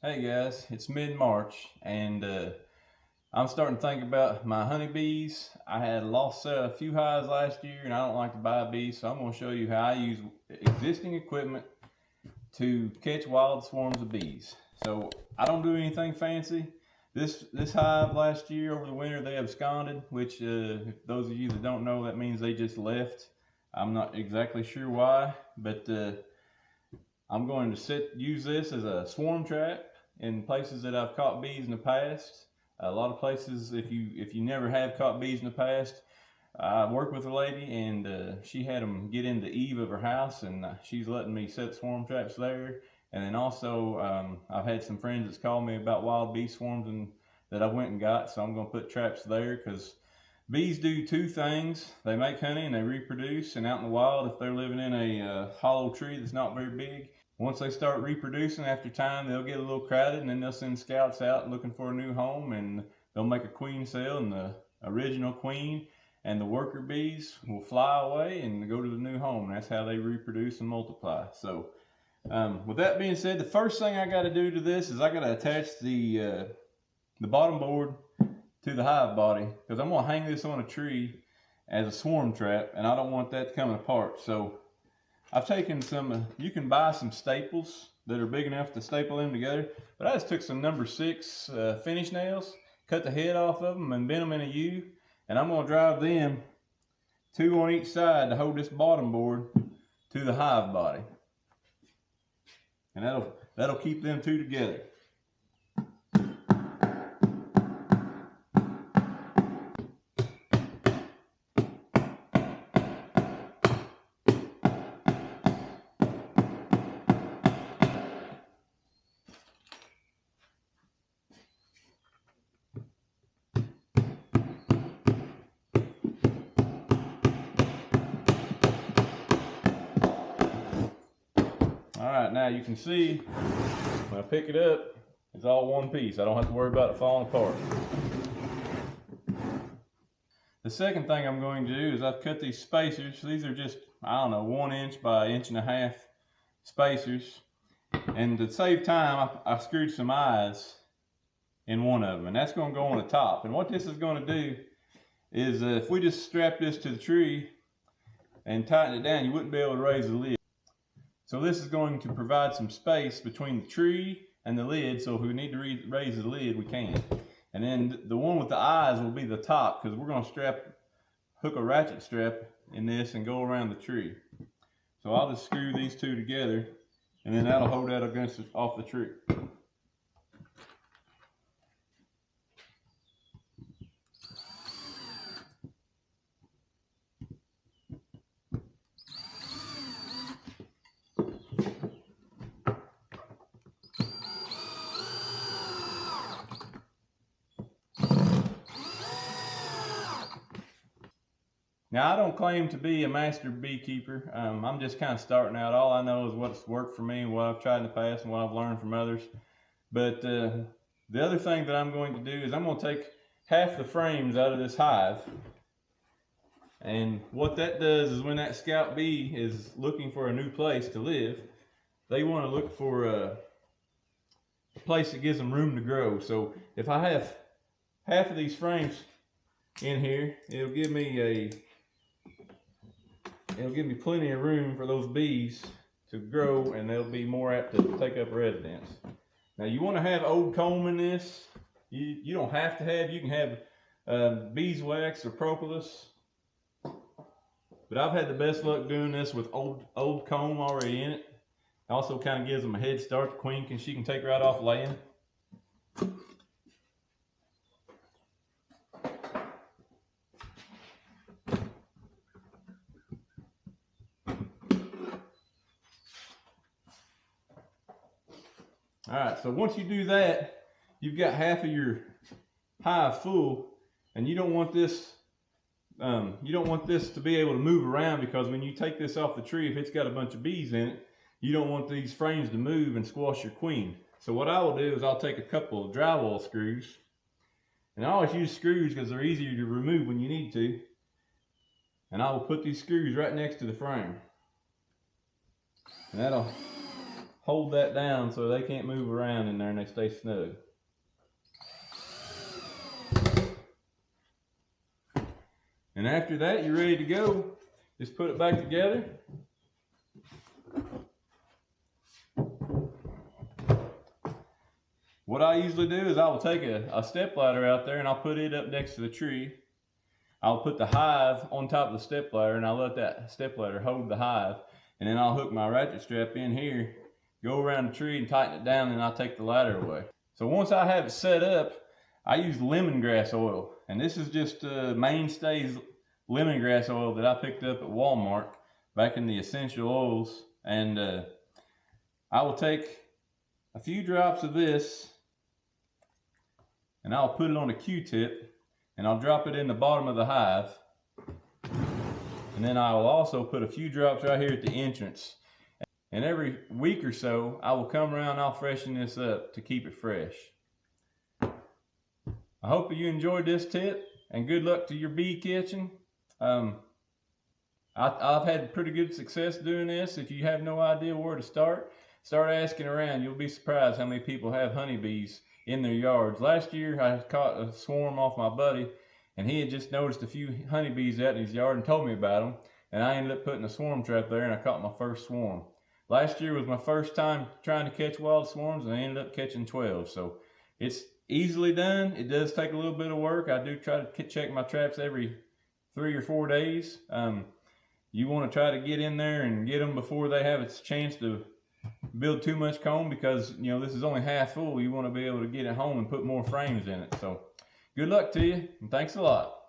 Hey guys, it's mid-March and I'm starting to think about my honeybees. I had lost a few hives last year and I don't like to buy bees, so I'm going to show you how I use existing equipment to catch wild swarms of bees. So I don't do anything fancy. This hive last year over the winter they absconded, which if those of you that don't know, that means they just left. I'm not exactly sure why, but I'm going to use this as a swarm trap in places that I've caught bees in the past. A lot of places, if you never have caught bees in the past, I worked with a lady and she had them get in the eave of her house, and she's letting me set swarm traps there. And then also, I've had some friends that's called me about wild bee swarms and that I went and got, so I'm going to put traps there because bees do two things. They make honey and they reproduce, and out in the wild, if they're living in a hollow tree that's not very big, once they start reproducing after time, they'll get a little crowded and then they'll send scouts out looking for a new home, and they'll make a queen cell, and the original queen and the worker bees will fly away and go to the new home. That's how they reproduce and multiply. So with that being said, the first thing I got to do to this is I got to attach the bottom board to the hive body, because I'm going to hang this on a tree as a swarm trap, and I don't want that coming apart. So I've taken some, you can buy some staples that are big enough to staple them together, but I just took some number 6 finish nails, cut the head off of them and bent them in a U, and I'm going to drive them 2 on each side to hold this bottom board to the hive body. And that'll keep them two together. Alright, now you can see when I pick it up, it's all one piece. I don't have to worry about it falling apart. The second thing I'm going to do is I've cut these spacers. These are just, I don't know, 1 inch by 1.5 inch spacers. And to save time, I screwed some eyes in one of them, and that's going to go on the top. And what this is going to do is if we just strap this to the tree and tighten it down, you wouldn't be able to raise the lid. So this is going to provide some space between the tree and the lid, so if we need to raise the lid, we can. And then the one with the eyes will be the top, because we're going to hook a ratchet strap in this and go around the tree. So I'll just screw these two together, and then that'll hold that off the tree. Now, I don't claim to be a master beekeeper. I'm just kind of starting out. All I know is what's worked for me and what I've tried in the past and what I've learned from others. But the other thing that I'm going to do is I'm going to take half the frames out of this hive. And what that does is when that scout bee is looking for a new place to live, they want to look for a place that gives them room to grow. So if I have half of these frames in here, it'll give me plenty of room for those bees to grow, and they'll be more apt to take up residence. Now you want to have old comb in this. You don't have to have, you can have beeswax or propolis. But I've had the best luck doing this with old comb already in it. Also kind of gives them a head start. The queen she can take right off laying. Alright, so once you do that, you've got half of your hive full, and you don't want this to be able to move around, because when you take this off the tree, if it's got a bunch of bees in it, you don't want these frames to move and squash your queen. So what I will do is I'll take a couple of drywall screws, and I always use screws because they're easier to remove when you need to, and I will put these screws right next to the frame, and that'll hold that down so they can't move around in there and they stay snug. And after that, you're ready to go. Just put it back together. What I usually do is I will take a step ladder out there and I'll put it up next to the tree. I'll put the hive on top of the step ladder and I'll let that step ladder hold the hive. And then I'll hook my ratchet strap in here, go around the tree and tighten it down, and I'll take the ladder away. So once I have it set up, I use lemongrass oil. And this is just Mainstays lemongrass oil that I picked up at Walmart back in the essential oils. And I will take a few drops of this and I'll put it on a Q-tip and I'll drop it in the bottom of the hive. And then I will also put a few drops right here at the entrance. And every week or so, I will come around and I'll freshen this up to keep it fresh. I hope you enjoyed this tip, and good luck to your bee catching. I've had pretty good success doing this. If you have no idea where to start asking around. You'll be surprised how many people have honeybees in their yards. Last year, I caught a swarm off my buddy, and he had just noticed a few honeybees out in his yard and told me about them. And I ended up putting a swarm trap there, and I caught my first swarm. Last year was my first time trying to catch wild swarms, and I ended up catching 12. So it's easily done. It does take a little bit of work. I do try to check my traps every 3 or 4 days. You want to try to get in there and get them before they have a chance to build too much comb, because you know this is only half full. You want to be able to get it home and put more frames in it. So good luck to you, and thanks a lot.